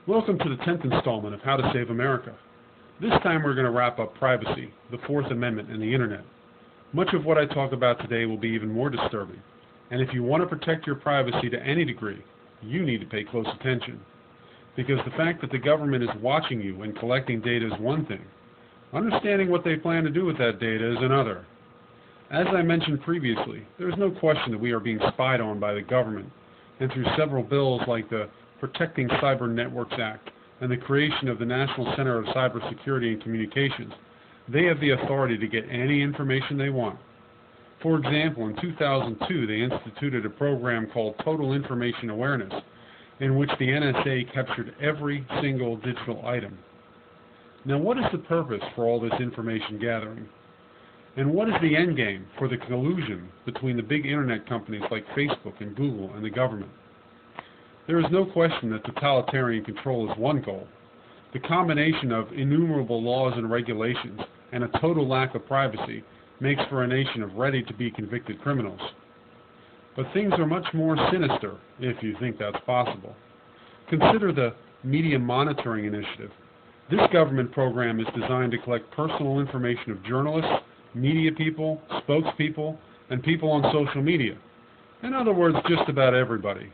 Welcome to the 10th installment of How to Save America. This time we're going to wrap up privacy, the Fourth Amendment, and the Internet. Much of what I talk about today will be even more disturbing, and if you want to protect your privacy to any degree, you need to pay close attention. Because the fact that the government is watching you and collecting data is one thing. Understanding what they plan to do with that data is another. As I mentioned previously, there is no question that we are being spied on by the government, and through several bills like the Protecting Cyber Networks Act and the creation of the National Center of Cybersecurity and Communications, they have the authority to get any information they want. For example, in 2002, they instituted a program called Total Information Awareness, in which the NSA captured every single digital item. Now, what is the purpose for all this information gathering? And what is the end game for the collusion between the big internet companies like Facebook and Google and the government? There is no question that totalitarian control is one goal. The combination of innumerable laws and regulations and a total lack of privacy makes for a nation of ready-to-be convicted criminals. But things are much more sinister, if you think that's possible. Consider the Media Monitoring Initiative. This government program is designed to collect personal information of journalists, media people, spokespeople, and people on social media. In other words, just about everybody.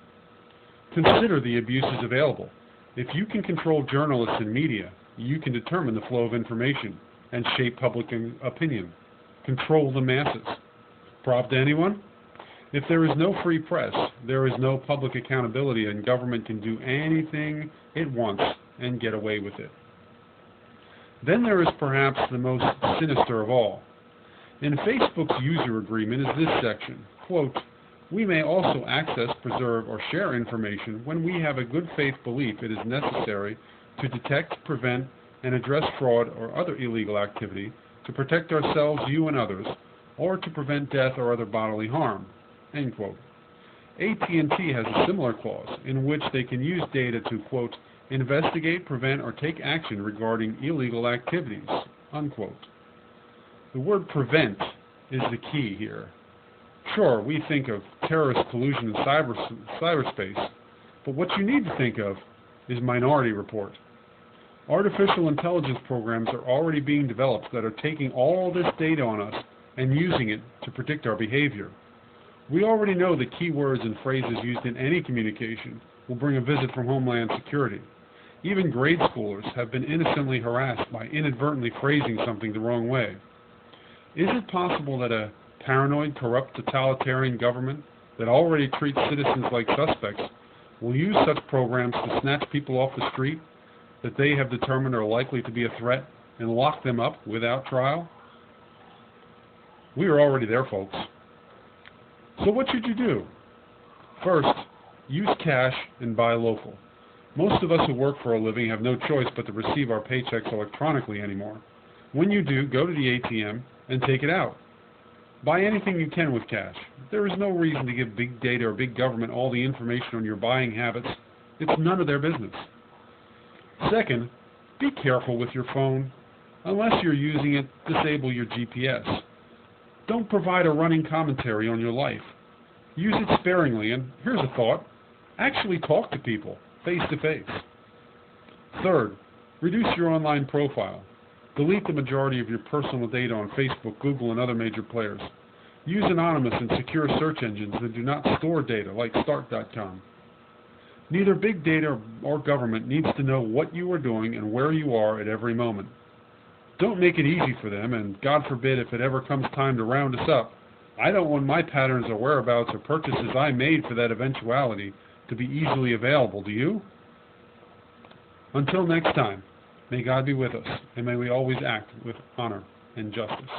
Consider the abuses available. If you can control journalists and media, you can determine the flow of information and shape public opinion. Control the masses. Prop to anyone? If there is no free press, there is no public accountability, and government can do anything it wants and get away with it. Then there is perhaps the most sinister of all. In Facebook's user agreement is this section, quote, "We may also access, preserve, or share information when we have a good faith belief it is necessary to detect, prevent, and address fraud or other illegal activity, to protect ourselves, you, and others, or to prevent death or other bodily harm." End quote. AT&T has a similar clause in which they can use data to, quote, "investigate, prevent, or take action regarding illegal activities," unquote. The word prevent is the key here. Sure, we think of terrorist collusion in cyberspace, but what you need to think of is Minority Report. Artificial intelligence programs are already being developed that are taking all this data on us and using it to predict our behavior. We already know the key words and phrases used in any communication will bring a visit from Homeland Security. Even grade schoolers have been innocently harassed by inadvertently phrasing something the wrong way. Is it possible that a paranoid, corrupt, totalitarian government that already treats citizens like suspects will use such programs to snatch people off the street that they have determined are likely to be a threat and lock them up without trial? We are already there, folks. So what should you do? First, use cash and buy local. Most of us who work for a living have no choice but to receive our paychecks electronically anymore. When you do, go to the ATM and take it out. Buy anything you can with cash. There is no reason to give big data or big government all the information on your buying habits. It's none of their business. Second, be careful with your phone. Unless you're using it, disable your GPS. Don't provide a running commentary on your life. Use it sparingly, and here's a thought. Actually talk to people, face to face. Third, reduce your online profile. Delete the majority of your personal data on Facebook, Google, and other major players. Use anonymous and secure search engines that do not store data, like Start.com. Neither big data or government needs to know what you are doing and where you are at every moment. Don't make it easy for them, and God forbid if it ever comes time to round us up, I don't want my patterns or whereabouts or purchases I made for that eventuality to be easily available, do you? Until next time, may God be with us, and may we always act with honor and justice.